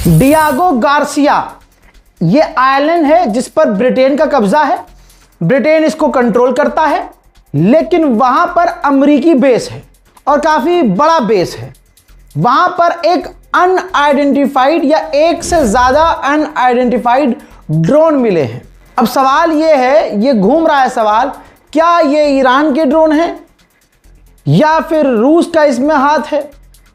Diego Garcia ये island है जिस पर ब्रिटेन का कब्जा है। ब्रिटेन इसको कंट्रोल करता है, लेकिन वहां पर अमेरिकी बेस है और काफी बड़ा बेस है। वहां पर एक अनआइडेंटिफाइड या एक से ज्यादा अनआइडेंटिफाइड ड्रोन मिले हैं। अब सवाल ये है, ये घूम रहा है सवाल, क्या ये ईरान के ड्रोन हैं या फिर रूस का इसमें हाथ है?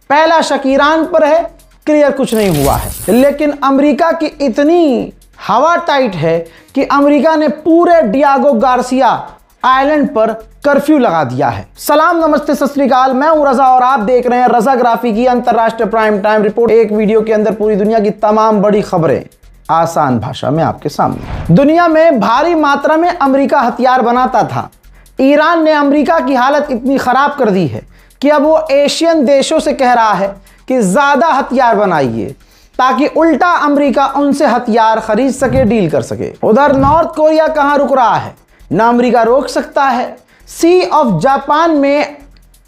पहला शक ईरान पर है, क्लियर कुछ नहीं हुआ है। लेकिन अमेरिका की इतनी हवा टाइट है कि अमेरिका ने पूरे डियागो गार्सिया आइलैंड पर कर्फ्यू लगा दिया है। सलाम, नमस्ते, सत श्री अकाल, मैं हूं रजा और आप देख रहे हैं रजाग्राफी की अंतरराष्ट्रीय प्राइम टाइम रिपोर्ट। एक वीडियो के अंदर पूरी दुनिया की तमाम बड़ी खबरें आसान भाषा में आपके सामने। दुनिया में भारी मात्रा में अमेरिका हथियार बनाता था। ईरान ने अमेरिका की हालत इतनी खराब कर दी है कि अब वो एशियन देशों से कह रहा है कि ज्यादा हथियार बनाइए, ताकि उल्टा अमेरिका उनसे हथियार खरीद सके, डील कर सके। उधर नॉर्थ कोरिया कहां रुक रहा है, ना अमेरिका रोक सकता है। सी ऑफ जापान में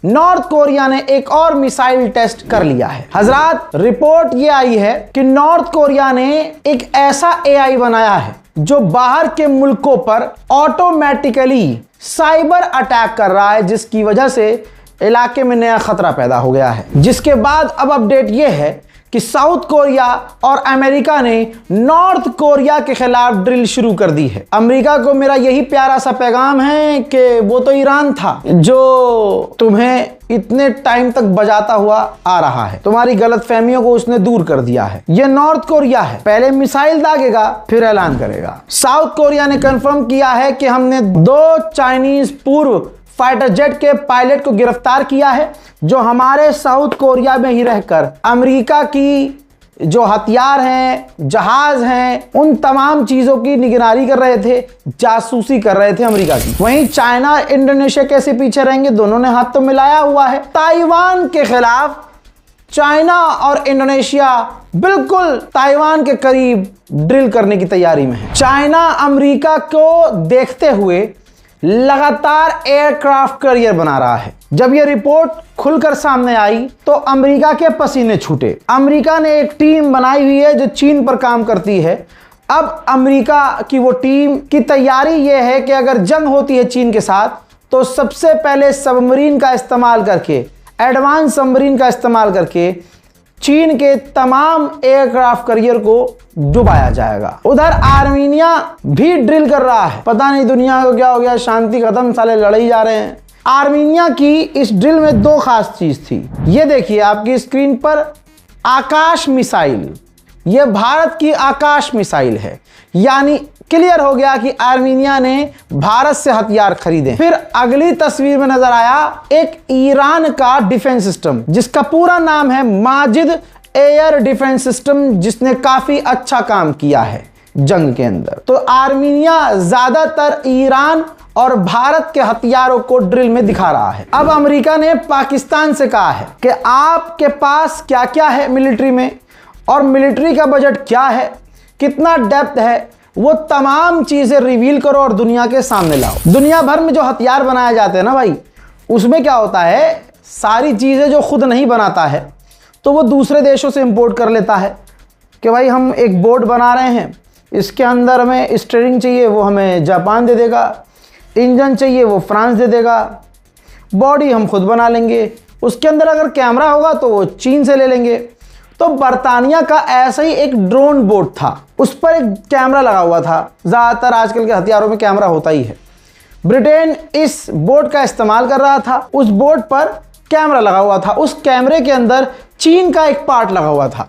नॉर्थ कोरिया ने एक और मिसाइल टेस्ट कर लिया है। हजरात, रिपोर्ट ये आई है कि नॉर्थ कोरिया ने एक ऐसा एआई बनाया है जो बाहर के मुल्कों पर ऑटोमेटिकली साइबर अटैक कर रहा है, जिसकी वजह से इलाके में नया खतरा पैदा हो गया है। जिसके बाद अब अपडेट यह है कि साउथ कोरिया और अमेरिका ने नॉर्थ कोरिया के खिलाफ ड्रिल शुरू कर दी है। अमेरिका को मेरा यही प्यारा सा पैगाम है कि वो तो ईरान था जो तुम्हें इतने टाइम तक बजाता हुआ आ रहा है, तुम्हारी गलतफहमियों को उसने दूर कर दिया है। ये नॉर्थ कोरिया है, पहले मिसाइल दागेगा फिर ऐलान करेगा। साउथ कोरिया ने कंफर्म किया है कि हमने 2 चाइनीज पूर्व फाइटर जेट के पायलट को गिरफ्तार किया है, जो हमारे साउथ कोरिया में ही रहकर अमेरिका की जो हथियार हैं, जहाज हैं, उन तमाम चीजों की निगरानी कर रहे थे, जासूसी कर रहे थे अमेरिका की। वहीं चाइना इंडोनेशिया कैसे पीछे रहेंगे, दोनों ने हाथ तो मिलाया हुआ है। ताइवान के खिलाफ चाइना और इंडोनेशिया बिल्कुल ताइवान के करीब ड्रिल करने की तैयारी में है। चाइना अमेरिका को देखते हुए लगातार एयरक्राफ्ट कैरियर बना रहा है। जब यह रिपोर्ट खुलकर सामने आई तो अमेरिका के पसीने छूटे। अमेरिका ने एक टीम बनाई हुई है जो चीन पर काम करती है। अब अमेरिका की वो टीम की तैयारी यह है कि अगर जंग होती है चीन के साथ तो सबसे पहले सबमरीन का इस्तेमाल करके, एडवांस सबमरीन का इस्तेमाल करके चीन के तमाम एयरक्राफ्ट कैरियर को डुबाया जाएगा। उधर आर्मीनिया भी ड्रिल कर रहा है। पता नहीं दुनिया को क्या हो गया, शांति खत्म, साले लड़ ही जा रहे हैं। आर्मीनिया की इस ड्रिल में 2 खास चीज थी। ये देखिए आपकी स्क्रीन पर आकाश मिसाइल, ये भारत की आकाश मिसाइल है। यानी क्लियर हो गया कि आर्मीनिया ने भारत से हथियार खरीदे। फिर अगली तस्वीर में नजर आया एक ईरान का डिफेंस सिस्टम, जिसका पूरा नाम है माजिद एयर डिफेंस सिस्टम, जिसने काफी अच्छा काम किया है जंग के अंदर। तो आर्मीनिया ज्यादातर ईरान और भारत के हथियारों को ड्रिल में दिखा रहा है। अब अमेरिका ने पाकिस्तान से कहा है कि आपके पास क्या क्या है मिलिट्री में, और मिलिट्री का बजट क्या है, कितना डेप्थ है, वो तमाम चीजें रिवील करो और दुनिया के सामने लाओ। दुनिया भर में जो हथियार बनाए जाते हैं ना भाई, उसमें क्या होता है, सारी चीजें जो खुद नहीं बनाता है तो वो दूसरे देशों से इंपोर्ट कर लेता है कि भाई हम एक बोट बना रहे हैं, इसके अंदर हमें स्टीयरिंग चाहिए, वो हमें जापान दे देगा, इंजन चाहिए वो फ्रांस दे देगा, बॉडी हम खुद बना लेंगे, उसके अंदर अगर कैमरा होगा तो वो चीन से ले लेंगे। तो बर्तानिया का ऐसा ही एक ड्रोन बोट था, उस पर एक कैमरा लगा हुआ था। ज्यादातर आजकल के हथियारों में कैमरा होता ही है। ब्रिटेन इस बोट का इस्तेमाल कर रहा था, उस बोट पर कैमरा लगा हुआ था, उस कैमरे के अंदर चीन का एक पार्ट लगा हुआ था।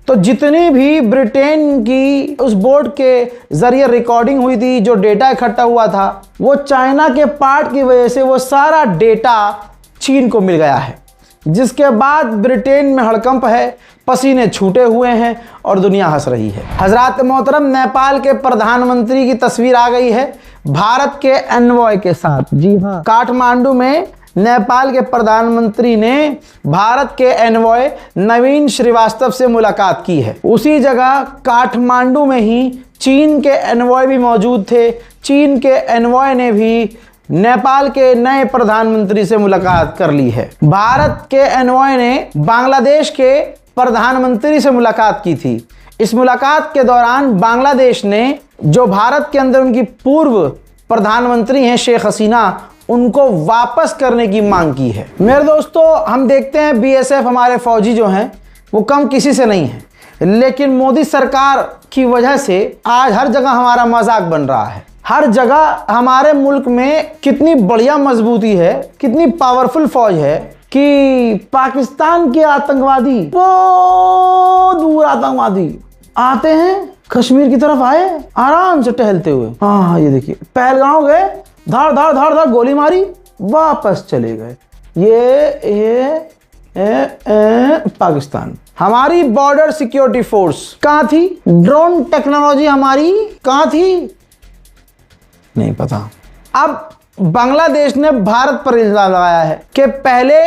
तो जितनी भी ब्रिटेन की उस बोट के जरिए रिकॉर्डिंग हुई थी, जो डेटा इकट्ठा हुआ था, वो चाइना के पार्ट की वजह से वो सारा डेटा चीन को मिल गया है। जिसके बाद ब्रिटेन में हड़कंप है, पसीने छूटे हुए हैं और दुनिया हंस रही है। हजरात मोहतरम, नेपाल के प्रधानमंत्री की तस्वीर आ गई है भारत के एनवॉय के साथ। जी हाँ, काठमांडू में नेपाल के प्रधानमंत्री ने भारत के एनवॉय नवीन श्रीवास्तव से मुलाकात की है। उसी जगह काठमांडू में ही चीन के एनवॉय भी मौजूद थे। चीन के एनवॉय ने भी नेपाल के नए प्रधानमंत्री से मुलाकात कर ली है। भारत के एनवॉय ने बांग्लादेश के प्रधानमंत्री से मुलाकात की थी। इस मुलाकात के दौरान बांग्लादेश ने जो भारत के अंदर उनकी पूर्व प्रधानमंत्री हैं शेख हसीना, उनको वापस करने की मांग की है। मेरे दोस्तों, हम देखते हैं बीएसएफ हमारे फौजी जो हैं वो कम किसी से नहीं है, लेकिन मोदी सरकार की वजह से आज हर जगह हमारा मजाक बन रहा है। हर जगह हमारे मुल्क में कितनी बढ़िया मजबूती है, कितनी पावरफुल फौज है कि पाकिस्तान के आतंकवादी, वो दूर आतंकवादी आते हैं, कश्मीर की तरफ आए आराम से टहलते हुए। हाँ, ये देखिए, पहलगांव गए, धाड़ धाड़ धाड़ धाड़ गोली मारी, वापस चले गए। ये पाकिस्तान। हमारी बॉर्डर सिक्योरिटी फोर्स कहाँ थी? ड्रोन टेक्नोलॉजी हमारी कहाँ थी? नहीं पता। अब बांग्लादेश ने भारत पर इल्जाम लगाया है कि पहले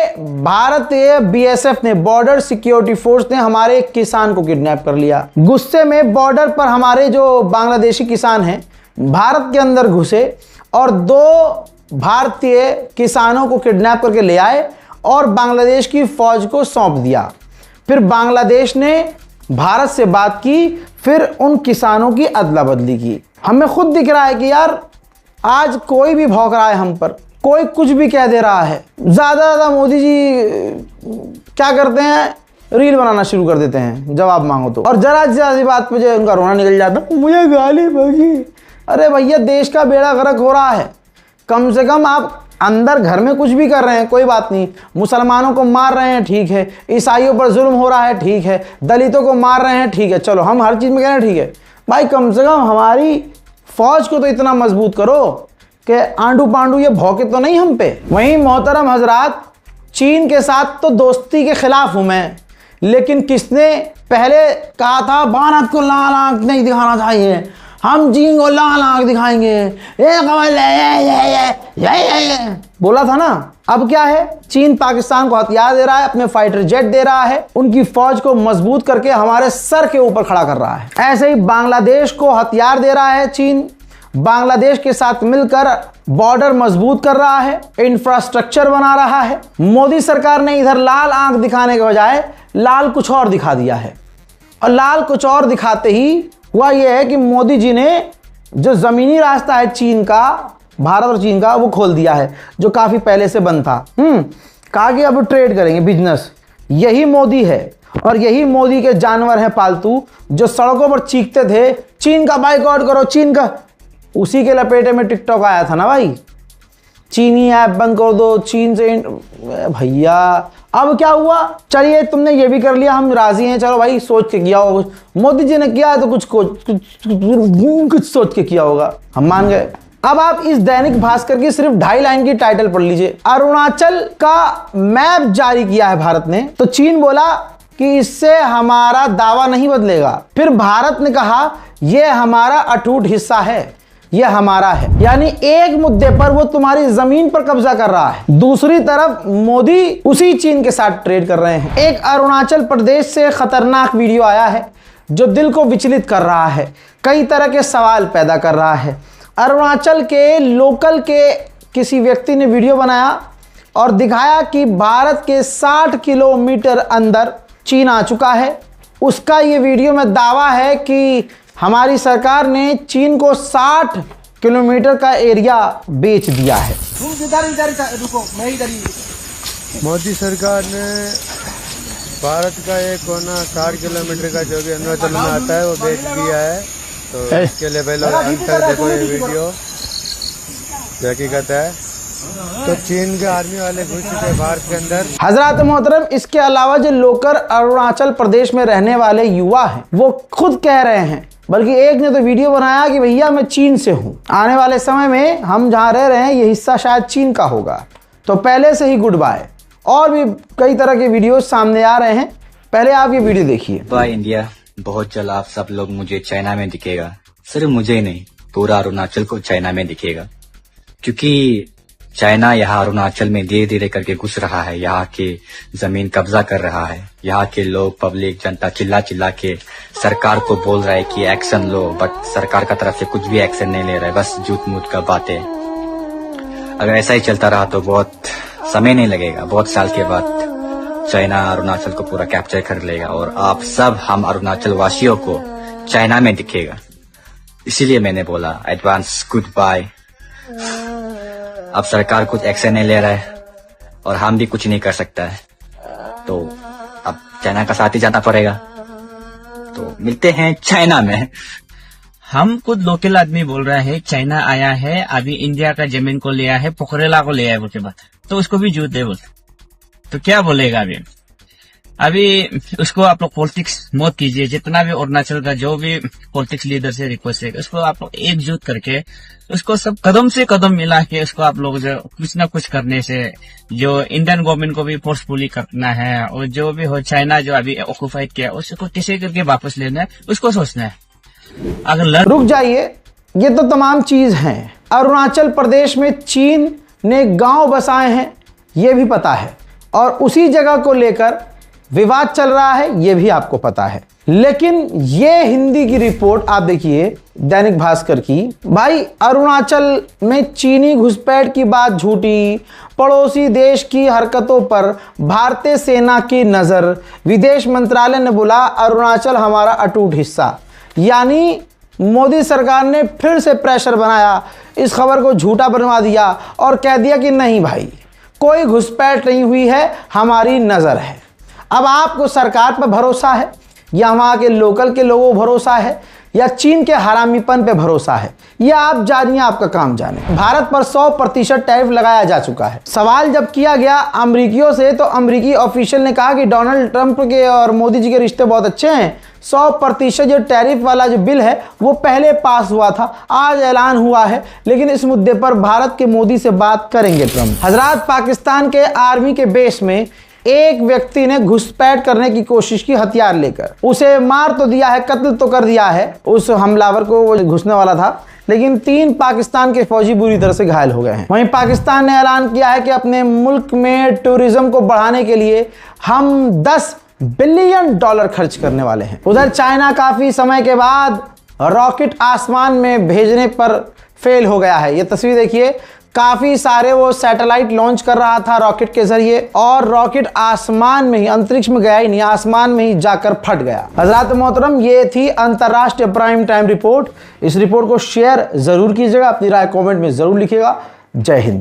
भारतीय बीएसएफ ने, बॉर्डर सिक्योरिटी फोर्स ने हमारे एक किसान को किडनैप कर लिया। गुस्से में बॉर्डर पर हमारे जो बांग्लादेशी किसान हैं भारत के अंदर घुसे और 2 भारतीय किसानों को किडनैप करके ले आए और बांग्लादेश की फौज को सौंप दिया। फिर बांग्लादेश ने भारत से बात की, फिर उन किसानों की अदला बदली की। हमें खुद दिख रहा है कि यार आज कोई भी भौंक रहा है हम पर, कोई कुछ भी कह दे रहा है। ज़्यादा मोदी जी क्या करते हैं, रील बनाना शुरू कर देते हैं जवाब मांगो तो, और जरा सी बात पे जो उनका रोना निकल जाता, मुझे गाली बगी। अरे भैया, देश का बेड़ा गर्क हो रहा है। कम से कम आप अंदर घर में कुछ भी कर रहे हैं, कोई बात नहीं, मुसलमानों को मार रहे हैं, ठीक है, ईसाइयों पर जुल्म हो रहा है, ठीक है, दलितों को मार रहे हैं, ठीक है, चलो हम हर चीज़ में कह रहे हैं, ठीक है भाई, कम से कम हमारी फौज को तो इतना मजबूत करो कि आंडू पांडू ये भौंके तो नहीं हम पे। वहीं मोहतरम हजरात, चीन के साथ तो दोस्ती के खिलाफ हूं मैं, लेकिन किसने पहले कहा था भारत को लाल आंख नहीं दिखाना चाहिए, हम चीन को लाल आंख दिखाएंगे, बोला था ना। अब क्या है, चीन पाकिस्तान को हथियार दे रहा है, अपने फाइटर जेट दे रहा है, उनकी फौज को मजबूत करके हमारे सर के ऊपर खड़ा कर रहा है। ऐसे ही बांग्लादेश को हथियार दे रहा है चीन, बांग्लादेश के साथ मिलकर बॉर्डर मजबूत कर रहा है, इंफ्रास्ट्रक्चर बना रहा है। मोदी सरकार ने इधर लाल आंख दिखाने के बजाय लाल कुछ और दिखा दिया है, और लाल कुछ और दिखाते ही हुआ यह है कि मोदी जी ने जो जमीनी रास्ता है चीन का, भारत और चीन का, वो खोल दिया है, जो काफी पहले से बंद था। कहा कि अब ट्रेड करेंगे, बिजनेस। यही मोदी है, और यही मोदी के जानवर हैं पालतू, जो सड़कों पर चीखते थे चीन का बाइकआउट करो, चीन का। उसी के लपेटे में टिकटॉक आया था ना भाई, चीनी ऐप बंद कर दो, चीन से। भैया अब क्या हुआ, चलिए तुमने ये भी कर लिया, हम राजी हैं, चलो भाई सोच के किया होगा, मोदी जी ने किया है तो कुछ सोच के किया होगा, हम मान गए। अब आप इस दैनिक भास्कर की सिर्फ 2.5 लाइन की टाइटल पढ़ लीजिए। अरुणाचल का मैप जारी किया है भारत ने, तो चीन बोला कि इससे हमारा दावा नहीं बदलेगा। फिर भारत ने कहा यह हमारा अटूट हिस्सा है, यह हमारा है। यानी एक मुद्दे पर वो तुम्हारी जमीन पर कब्जा कर रहा है, दूसरी तरफ मोदी उसी चीन के साथ ट्रेड कर रहे हैं। एक अरुणाचल प्रदेश से खतरनाक वीडियो आया है जो दिल को विचलित कर रहा है, कई तरह के सवाल पैदा कर रहा है। अरुणाचल के लोकल के किसी व्यक्ति ने वीडियो बनाया और दिखाया कि भारत के 60 किलोमीटर अंदर चीन आ चुका है। उसका ये वीडियो में दावा है कि हमारी सरकार ने चीन को 60 किलोमीटर का एरिया बेच दिया है। मोदी सरकार ने भारत का एक कोना 60 किलोमीटर का जो भी अरुणाचल में आता है वो बेच दिया है। तो इसके लिए पहले अंतर देखो, ये वीडियो हकीकत है। तो चीन के आर्मी वाले घुस चुके हैं भारत के अंदर। हजरत मोहतरम, इसके अलावा जो लोकल अरुणाचल प्रदेश में रहने वाले युवा हैं वो खुद कह रहे हैं, बल्कि एक ने तो वीडियो बनाया कि भैया मैं चीन से हूं, आने वाले समय में हम जहां रह रहे हैं ये हिस्सा शायद चीन का होगा, तो पहले से ही गुड बाय। और भी कई तरह के वीडियो सामने आ रहे हैं, पहले आप ये वीडियो देखिए। बाय इंडिया, बहुत जल्द आप सब लोग मुझे चाइना में दिखेगा, सिर्फ मुझे ही नहीं पूरा अरुणाचल को चाइना में दिखेगा, क्योंकि चाइना यहाँ अरुणाचल में धीरे धीरे करके घुस रहा है, यहाँ की जमीन कब्जा कर रहा है। यहाँ के लोग, पब्लिक, जनता चिल्ला चिल्ला के सरकार को बोल रहा है कि एक्शन लो, बट सरकार का तरफ से कुछ भी एक्शन नहीं ले रहा है, बस झूठ मूठ का बातें। अगर ऐसा ही चलता रहा तो बहुत समय नहीं लगेगा, बहुत साल के बाद चाइना अरुणाचल को पूरा कैप्चर कर लेगा और आप सब हम अरुणाचल वासियों को चाइना में दिखेगा। इसीलिए मैंने बोला एडवांस गुड बाय। अब सरकार कुछ एक्शन नहीं ले रहा है और हम भी कुछ नहीं कर सकता है, तो अब चाइना का साथ ही जाना पड़ेगा। तो मिलते हैं चाइना में। हम खुद लोकल आदमी बोल रहा है चाइना आया है, अभी इंडिया का जमीन को लिया है, पोखरेला को लिया है, बोलते बात तो उसको भी जूत दे बोलते, तो क्या बोलेगा अभी उसको आप लोग पॉलिटिक्स मत कीजिए। जितना भी अरुणाचल का जो भी पॉलिटिक्स लीडर से रिक्वेस्ट है, उसको आप लोग एकजुट करके उसको सब कदम से कदम मिला के उसको आप लोग जो कुछ ना कुछ करने से जो इंडियन गवर्नमेंट को भी फोर्सफुली करना है और जो भी हो चाइना जो अभी ऑक्यूपाइड किया उसको कैसे करके वापस लेना है उसको सोचना है। अगर रुक जाइए, ये तो तमाम चीज हैं। अरुणाचल प्रदेश में चीन ने गांव बसाए हैं ये भी पता है, और उसी जगह को लेकर विवाद चल रहा है ये भी आपको पता है। लेकिन ये हिंदी की रिपोर्ट आप देखिए दैनिक भास्कर की, भाई अरुणाचल में चीनी घुसपैठ की बात झूठी, पड़ोसी देश की हरकतों पर भारतीय सेना की नजर, विदेश मंत्रालय ने बोला अरुणाचल हमारा अटूट हिस्सा। यानी मोदी सरकार ने फिर से प्रेशर बनाया, इस खबर को झूठा बनवा दिया और कह दिया कि नहीं भाई कोई घुसपैठ नहीं हुई है, हमारी नजर है। अब आपको सरकार पर भरोसा है या वहां के लोकल के लोगों को भरोसा है या चीन के हरामीपन पे भरोसा है, यह आप जानिए, आपका काम जाने। भारत पर 100% टैरिफ लगाया जा चुका है। सवाल जब किया गया अमरीकियों से तो अमरीकी ऑफिशियल ने कहा कि डोनाल्ड ट्रंप के और मोदी जी के रिश्ते बहुत अच्छे हैं। 100% जो टैरिफ वाला जो बिल है वो पहले पास हुआ था, आज ऐलान हुआ है, लेकिन इस मुद्दे पर भारत के मोदी से बात करेंगे ट्रंप। हजरात, पाकिस्तान के आर्मी के बेस में एक व्यक्ति ने घुसपैठ करने की कोशिश की हथियार लेकर, उसे मार तो दिया है, कत्ल तो कर दिया है उस हमलावर को, वो घुसने वाला था, लेकिन 3 पाकिस्तान के फौजी बुरी तरह से घायल हो गए हैं। वहीं पाकिस्तान ने ऐलान किया है कि अपने मुल्क में टूरिज्म को बढ़ाने के लिए हम $10 बिलियन खर्च करने वाले हैं। उधर चाइना काफी समय के बाद रॉकेट आसमान में भेजने पर फेल हो गया है। ये तस्वीर देखिए, काफी सारे वो सैटेलाइट लॉन्च कर रहा था रॉकेट के जरिए और रॉकेट आसमान में ही, अंतरिक्ष में गया ही नहीं, आसमान में ही जाकर फट गया। हजरात मोहतरम, ये थी अंतरराष्ट्रीय प्राइम टाइम रिपोर्ट। इस रिपोर्ट को शेयर जरूर कीजिएगा, अपनी राय कमेंट में जरूर लिखिएगा। जय हिंद।